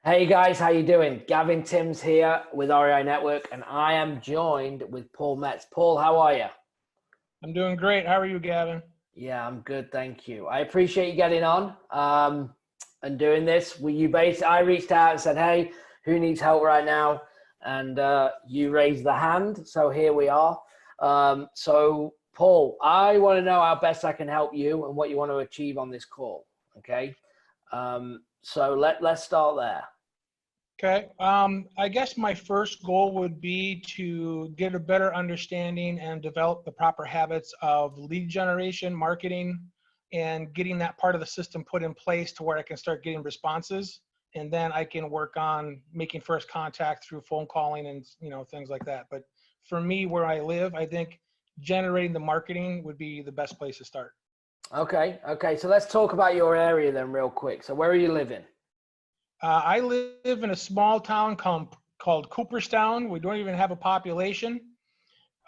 Hey guys, how you doing? Gavin Timms here with REI Network, and I am joined with Paul Metz. Paul, how are you? I'm doing great. How are you, Gavin? Yeah, I'm good, thank you. I appreciate you getting on and doing this. I reached out and said, "Hey, who needs help right now?" And you raised the hand, so here we are. So, Paul, I want to know how best I can help you and what you want to achieve on this call. Okay, so let's start there. Okay. I guess my first goal would be to get a better understanding and develop the proper habits of lead generation, marketing, and getting that part of the system put in place to where I can start getting responses. And then I can work on making first contact through phone calling and things like that. But for me, where I live, I think generating the marketing would be the best place to start. Okay. So let's talk about your area then real quick. So where are you living? I live in a small town called Cooperstown. We don't even have a population.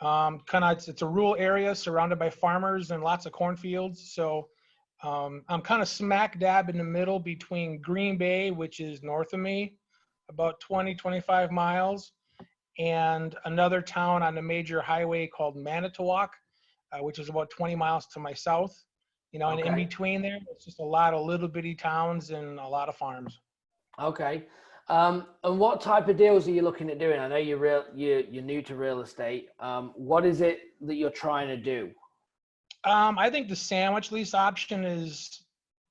It's a rural area surrounded by farmers and lots of cornfields. So I'm kind of smack dab in the middle between Green Bay, which is north of me, about 20-25 miles, and another town on a major highway called Manitowoc, which is about 20 miles to my south. And in Okay. between there, it's just a lot of little bitty towns and a lot of farms. Okay. And what type of deals are you looking at doing? I know you're new to real estate. What is it that you're trying to do? I think the sandwich lease option is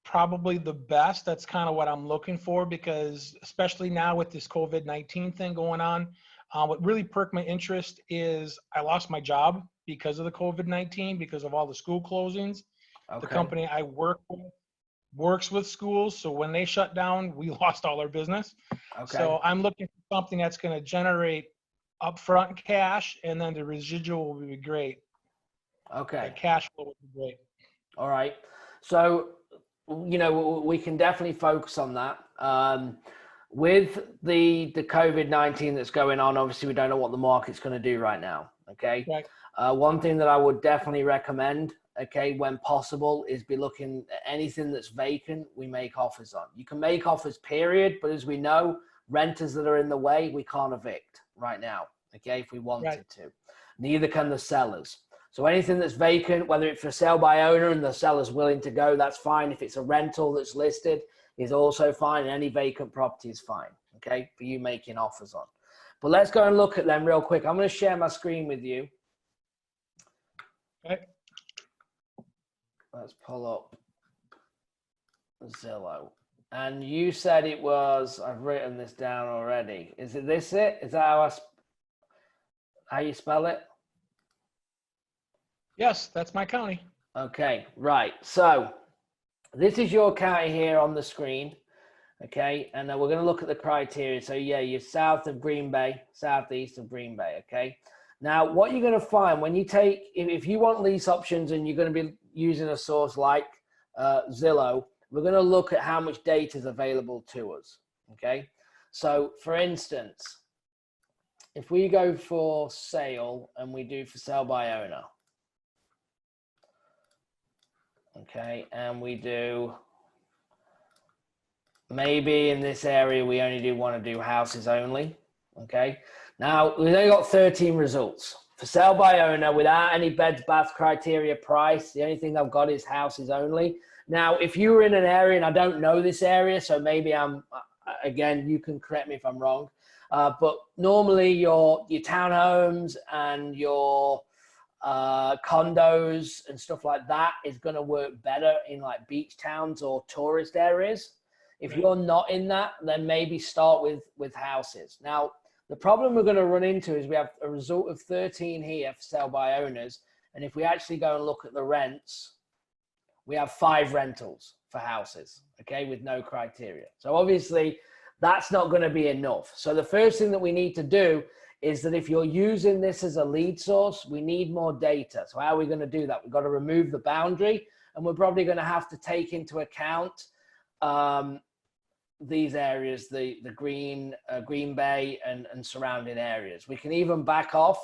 probably the best. That's kind of what I'm looking for because especially now with this COVID-19 thing going on, what really perked my interest is I lost my job because of the COVID-19, because of all the school closings. The Okay. company I work with works with schools. So when they shut down, we lost all our business. Okay. So I'm looking for something that's going to generate upfront cash and then the residual will be great. The Okay. cash flow would be great. All right. So, we can definitely focus on that. With the COVID-19 that's going on, obviously we don't know what the market's going to do right now. Okay. Right. One thing that I would definitely recommend, okay, when possible, is be looking at anything that's vacant, we make offers on. You can make offers, period, but as we know, renters that are in the way, we can't evict right now, okay, if we wanted Right. to. Neither can the sellers. So anything that's vacant, whether it's for sale by owner and the seller's willing to go, that's fine. If it's a rental that's listed, is also fine. And any vacant property is fine, okay, for you making offers on. But let's go and look at them real quick. I'm going to share my screen with you. Okay. Let's pull up Zillow. And you said it was, I've written this down already. Is it this it? Is that how you spell it? Yes, that's my county. Okay, right. So this is your county here on the screen. Okay, and then we're going to look at the criteria. So yeah, you're south of Green Bay, southeast of Green Bay. Okay. Now, what you're going to find when you take, if you want lease options and you're going to be using a source like Zillow, we're going to look at how much data is available to us. Okay. So for instance, if we go for sale and we do for sale by owner, okay, and we do, maybe in this area, we only want to do houses only. Okay. Now, we've only got 13 results. For sale by owner, without any beds, bath criteria, price, the only thing I've got is houses only. Now, if you were in an area, and I don't know this area, so maybe again, you can correct me if I'm wrong, but normally your townhomes and your condos and stuff like that is going to work better in like beach towns or tourist areas. If you're not in that, then maybe start with houses. Now, the problem we're going to run into is we have a result of 13 here for sale by owners. And if we actually go and look at the rents, we have 5 rentals for houses, okay, with no criteria. So obviously that's not going to be enough. So the first thing that we need to do is that if you're using this as a lead source, we need more data. So how are we going to do that? We've got to remove the boundary, and we're probably going to have to take into account these areas, the Green Bay and surrounding areas. We can even back off,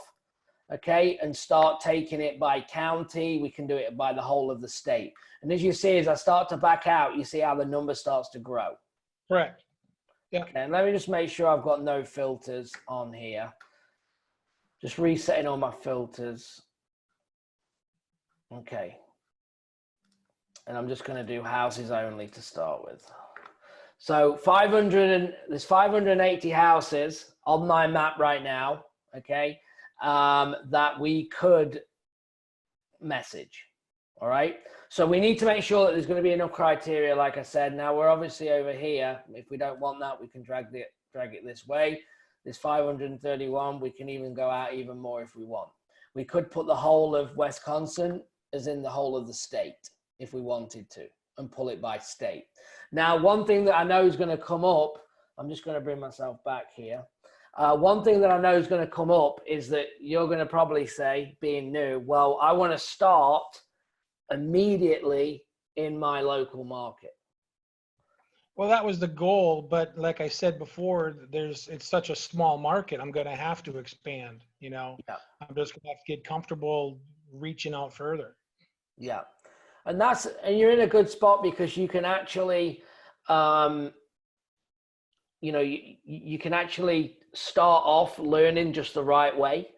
okay, and start taking it by county. We can do it by the whole of the state. And as you see, as I start to back out, you see how the number starts to grow. Correct. Yeah. Okay, and let me just make sure I've got no filters on here. Just resetting all my filters. Okay. And I'm just going to do houses only to start with. So there's 580 houses on my map right now, okay, that we could message. All right. So we need to make sure that there's going to be enough criteria, like I said. Now we're obviously over here. If we don't want that, we can drag it this way. There's 531. We can even go out even more if we want. We could put the whole of Wisconsin as in the whole of the state if we wanted to, and pull it by state. Now, one thing that I know is going to come up, I'm just going to bring myself back here. One thing that I know is going to come up is that you're going to probably say, being new, well, I want to start immediately in my local market. Well, that was the goal, but like I said before, it's such a small market. I'm going to have to expand, you know. Yeah. I'm just going to have to get comfortable reaching out further. Yeah. And you're in a good spot because you can actually, you can actually start off learning just the right way.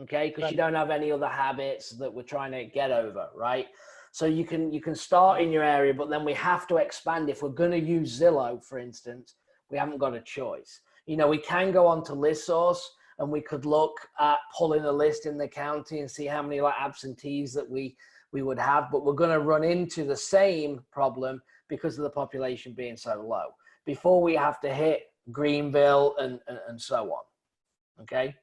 Okay. Because you don't have any other habits that we're trying to get over. Right. So you can start in your area, but then we have to expand. If we're going to use Zillow, for instance, we haven't got a choice. You know, we can go on to ListSource and we could look at pulling a list in the county and see how many like absentees that we would have, but we're going to run into the same problem because of the population being so low before we have to hit Greenville and so on. Okay.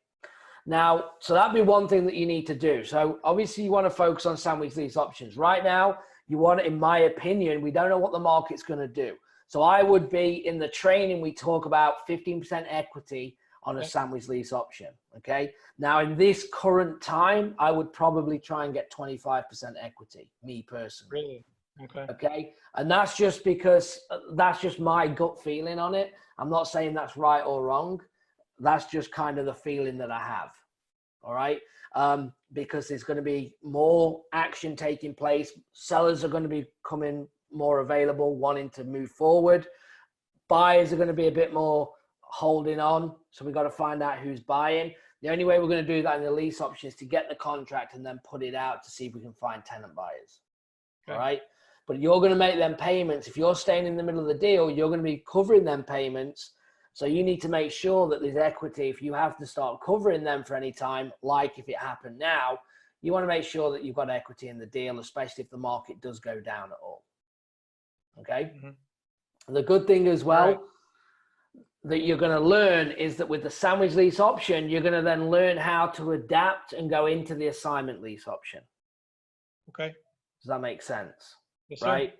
Now, so that'd be one thing that you need to do. So obviously you want to focus on sandwich lease options. Right now, you want, in my opinion, we don't know what the market's going to do. So I would be in the training, we talk about 15% equity on a sandwich lease option. Okay. Now in this current time, I would probably try and get 25% equity, me personally. Really? Okay. Okay. And that's just because that's just my gut feeling on it. I'm not saying that's right or wrong. That's just kind of the feeling that I have. All right. Because there's going to be more action taking place. Sellers are going to be coming more available, wanting to move forward. Buyers are going to be a bit more holding on. So we've got to find out who's buying. The only way we're going to do that in the lease option is to get the contract and then put it out to see if we can find tenant buyers. Okay. All right. But you're going to make them payments. If you're staying in the middle of the deal, you're going to be covering them payments. So you need to make sure that there's equity. If you have to start covering them for any time, like if it happened now, you want to make sure that you've got equity in the deal, especially if the market does go down at all. Okay. Mm-hmm. The good thing as well that you're going to learn is that with the sandwich lease option, you're going to then learn how to adapt and go into the assignment lease option. Okay. Does that make sense? Yes, sir. Right.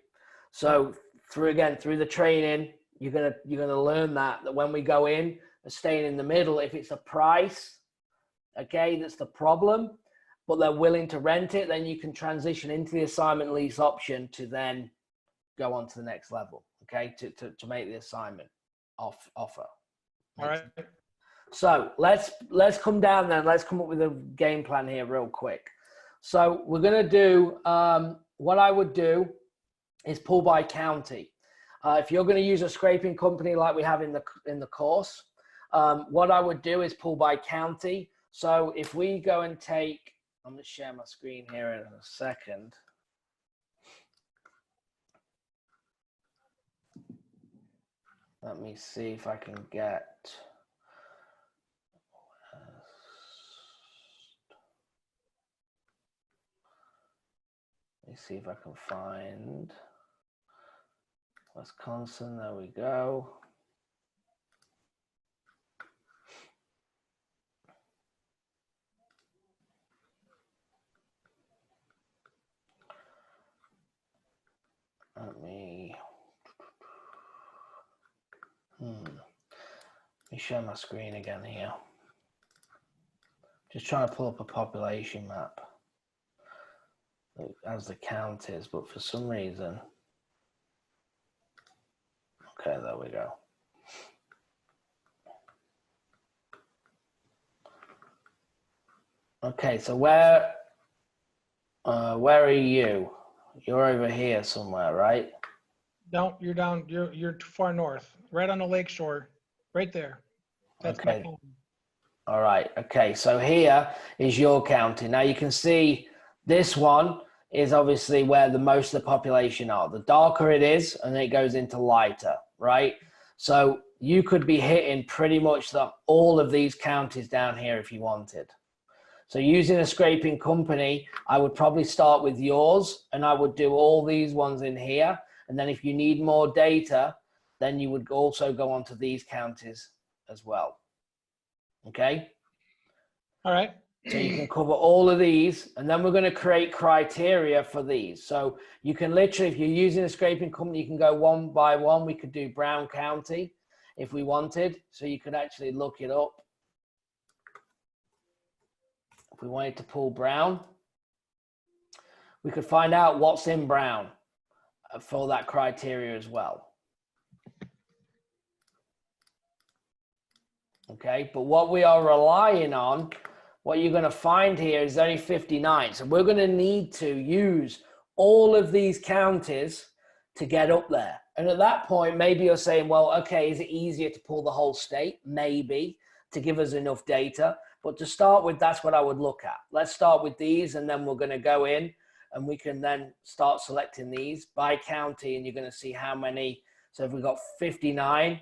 So through the training, you're gonna learn that when we go in and staying in the middle, if it's a price, okay, that's the problem, but they're willing to rent it, then you can transition into the assignment lease option to then go on to the next level, okay, to make the assignment offer. All right. So let's come down then. Let's come up with a game plan here real quick. So we're gonna do what I would do is pull by county. If you're going to use a scraping company like we have in the course, what I would do is pull by county. So if we go and take, I'm going to share my screen here in a second. Let me see if I can get. Let me see if I can find Wisconsin. There we go. Let me share my screen again here. Just trying to pull up a population map as the counties, but for some reason. Okay, there we go. Okay, so where are you? You're over here somewhere, right? No, you're down. You're too far north, right on the lake shore, right there. That's my Okay. home. All right. Okay. So here is your county. Now you can see this one is obviously where the most of the population are. The darker it is, and then it goes into lighter, right? So you could be hitting pretty much all of these counties down here if you wanted. So using a scraping company, I would probably start with yours, and I would do all these ones in here. And then if you need more data, then you would also go on to these counties as well. Okay. All right. So you can cover all of these, and then we're going to create criteria for these. So you can literally, if you're using a scraping company, you can go one by one. We could do Brown County if we wanted. So you could actually look it up. If we wanted to pull Brown, we could find out what's in Brown for that criteria as well. Okay, but what we are relying on, what you're going to find here is only 59. So we're going to need to use all of these counties to get up there. And at that point, maybe you're saying, well, okay, is it easier to pull the whole state? Maybe, to give us enough data. But to start with, that's what I would look at. Let's start with these, and then we're going to go in and we can then start selecting these by county, and you're going to see how many. So if we've got 59,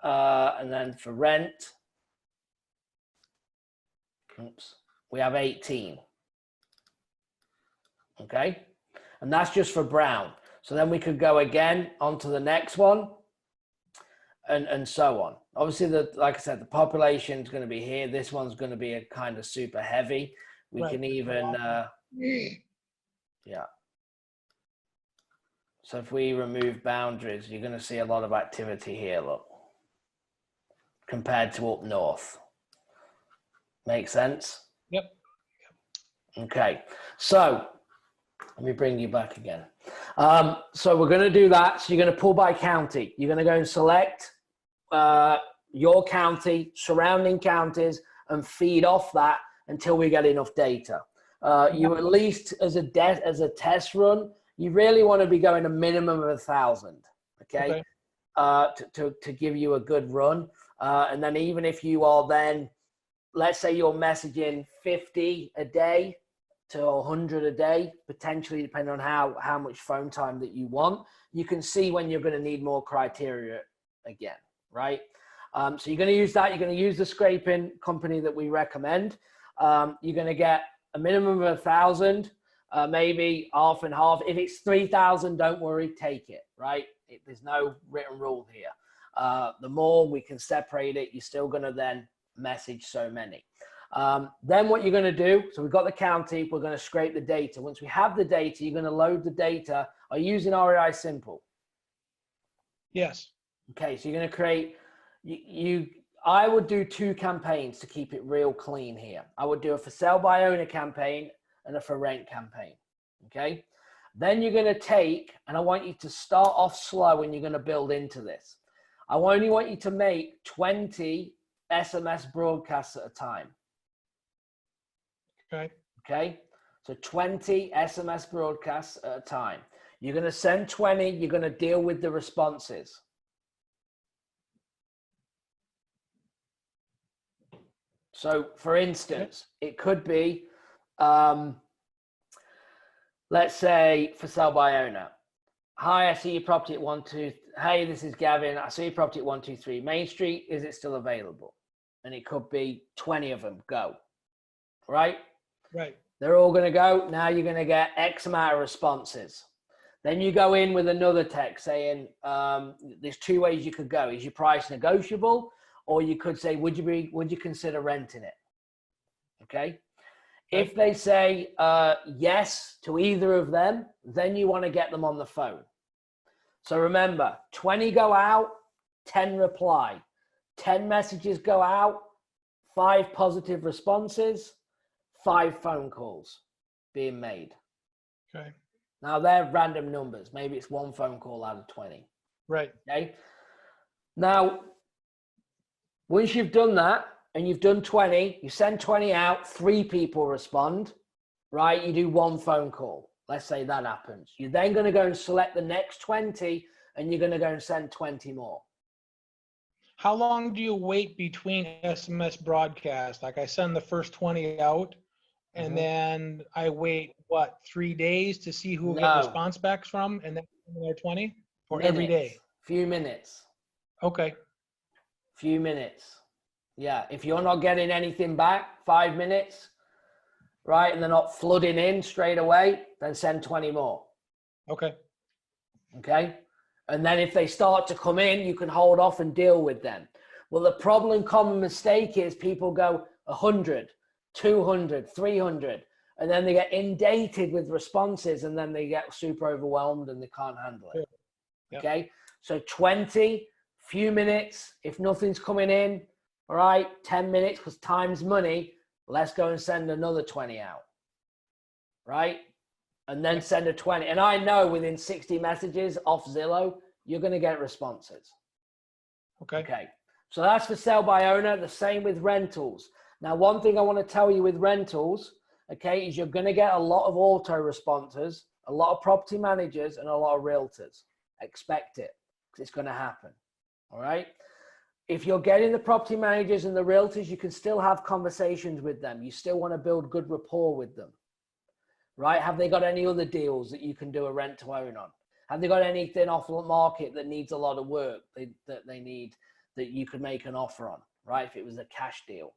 and then for rent, oops, we have 18. Okay, and that's just for Brown. So then we could go again onto the next one, and so on. Obviously, like I said, the population is going to be here. This one's going to be a kind of super heavy. We Right. can even, yeah. So if we remove boundaries, you're going to see a lot of activity here, look, compared to up north. Make sense? Yep. Okay, so let me bring you back again. So we're going to do that. So you're going to pull by county. You're going to go and select your county, surrounding counties, and feed off that until we get enough data. You at least, as a test run, you really want to be going a minimum of 1,000. Okay, to give you a good run, and then even if you are then, let's say you're messaging 50 a day to 100 a day, potentially depending on how much phone time that you want, you can see when you're going to need more criteria again, right? So you're going to use that. You're going to use the scraping company that we recommend. You're going to get a minimum of 1,000, maybe half and half. If it's 3,000, don't worry, take it, right? There's no written rule here. The more we can separate it, you're still going to then message so many. Then what you're going to do, so we've got the county, we're going to scrape the data. Once we have the data, you're going to load the data. Are you using REI Simple? Yes. Okay, so you're going to create, I would do 2 campaigns to keep it real clean here. I would do a for sale by owner campaign and a for rent campaign. Okay, then you're going to take, and I want you to start off slow and you're going to build into this. I only want you to make 20 SMS broadcasts at a time. Okay. Okay, so 20 SMS broadcasts at a time. You're going to send 20, you're going to deal with the responses. So for instance, it could be, let's say for sale by owner. Hi, I see your property at 123. Hey, this is Gavin. I see your property at 123 Main Street. Is it still available? And it could be 20 of them go, right? Right. They're all going to go. Now you're going to get X amount of responses. Then you go in with another text saying, there's 2 ways you could go. Is your price negotiable? Or you could say, would you consider renting it? Okay. If they say yes to either of them, then you want to get them on the phone. So remember, 20 go out, 10 reply. 10 messages go out, 5 positive responses, 5 phone calls being made. Okay. Now they're random numbers. Maybe it's 1 phone call out of 20. Right. Okay. Now, once you've done that and you've done 20, you send 20 out, 3 people respond, right? You do 1 phone call. Let's say that happens. You're then going to go and select the next 20 and you're going to go and send 20 more. How long do you wait between SMS broadcasts? Like I send the first 20 out and then I wait, what, 3 days to see who will get response backs from, and then another 20? Or minutes. every day? Few minutes. Okay. Few minutes. Yeah. If you're not getting anything back, 5 minutes, right, and they're not flooding in straight away, then send 20 more. Okay. Okay. And then if they start to come in, you can hold off and deal with them. Well, the problem, common mistake is people go 100, 200, 300, and then they get inundated with responses, and then they get super overwhelmed and they can't handle it. Yep. Okay. So 20, few minutes. If nothing's coming in, all right, 10 minutes, because time's money. Let's go and send another 20 out. Right. And then send a 20. And I know within 60 messages off Zillow, you're going to get responses. Okay. Okay. So that's for sale by owner. The same with rentals. Now, one thing I want to tell you with rentals, okay, is you're going to get a lot of autoresponders, a lot of property managers, and a lot of realtors. Expect it, because it's going to happen. All right. If you're getting the property managers and the realtors, you can still have conversations with them. You still want to build good rapport with them. Right? Have they got any other deals that you can do a rent to own on? Have they got anything off the market that needs a lot of work that they need that you could make an offer on? Right? If it was a cash deal.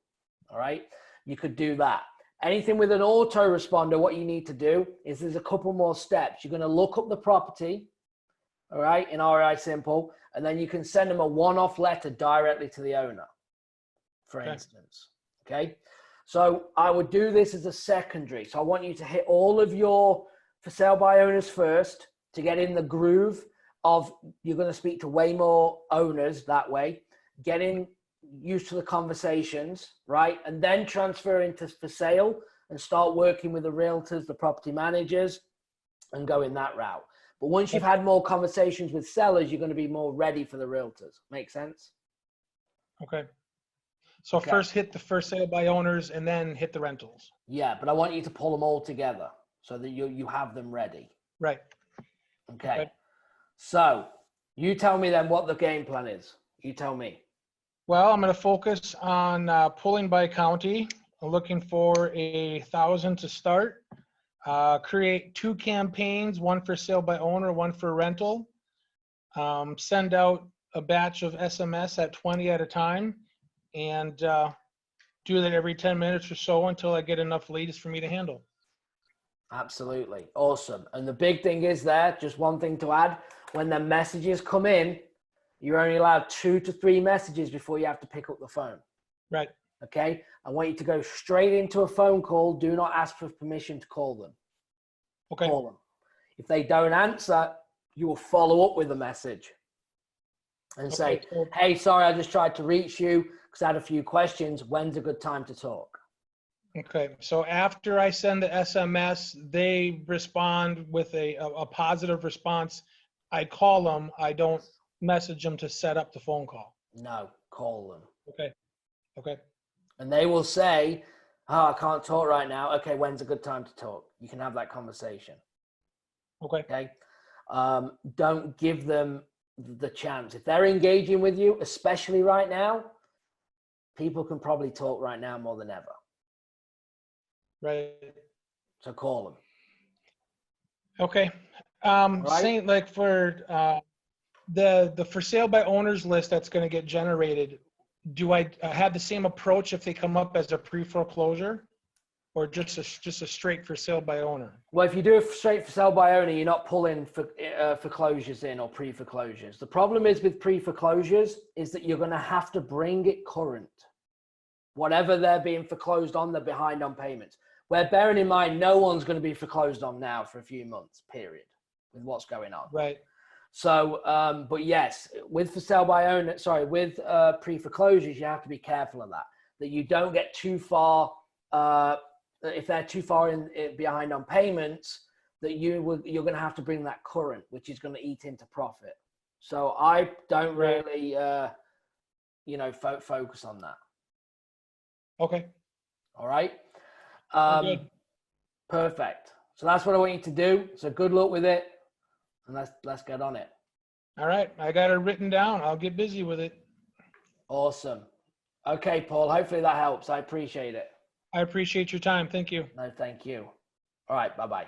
All right. You could do that. Anything with an autoresponder, what you need to do is there's a couple more steps. You're going to look up the property. All right. In RI Simple. And then you can send them a one-off letter directly to the owner, for instance. Okay. So I would do this as a secondary. So I want you to hit all of your for sale by owners first to get in the groove of you're going to speak to way more owners that way, getting used to the conversations, right? And then transfer into for sale and start working with the realtors, the property managers, and go in that route. But once you've had more conversations with sellers, you're going to be more ready for the realtors. Make sense? Okay. So first hit the first sale by owners and then hit the rentals. Yeah, but I want you to pull them all together so that you have them ready. Right. Okay. So you tell me then what the game plan is. You tell me. Well, I'm going to focus on pulling by county. I'm looking for 1,000 to start. Create 2 campaigns, one for sale by owner, one for rental. Send out a batch of SMS at 20 at a time, and do that every 10 minutes or so until I get enough leads for me to handle. Absolutely. Awesome. And the big thing is there, just one thing to add, when the messages come in, you're only allowed 2 to 3 messages before you have to pick up the phone. Right. Okay. I want you to go straight into a phone call. Do not ask for permission to call them. Okay. Call them. If they don't answer, you will follow up with a message and say, hey, sorry, I just tried to reach you because I had a few questions. When's a good time to talk? Okay. So after I send the SMS, they respond with a positive response. I call them. I don't message them to set up the phone call. No, call them. Okay. Okay. And they will say, oh, I can't talk right now. Okay, when's a good time to talk? You can have that conversation. Okay. Okay. Don't give them the chance. If they're engaging with you, especially right now, people can probably talk right now more than ever. Right. So call them. Okay. Right? Saying like for the for sale by owners list that's going to get generated, do I have the same approach if they come up as a pre-foreclosure, or just a straight for sale by owner? Well, if you do a straight for sale by owner, you're not pulling foreclosures in or pre-foreclosures. The problem is with pre-foreclosures is that you're going to have to bring it current. Whatever they're being foreclosed on, they're behind on payments. Where bearing in mind, no one's going to be foreclosed on now for a few months, period, with what's going on. Right. So, but yes, with for sale by owner, with pre-foreclosures, you have to be careful of that you don't get too far, if they're too far behind on payments, that you're going to have to bring that current, which is going to eat into profit. So I don't really, focus on that. Okay. All right. Good. Perfect. So that's what I want you to do. So good luck with it, and let's get on it. All right, I got it written down. I'll get busy with it. Awesome. Okay, Paul, hopefully that helps. I appreciate it. I appreciate your time. Thank you. No, thank you. All right, bye-bye.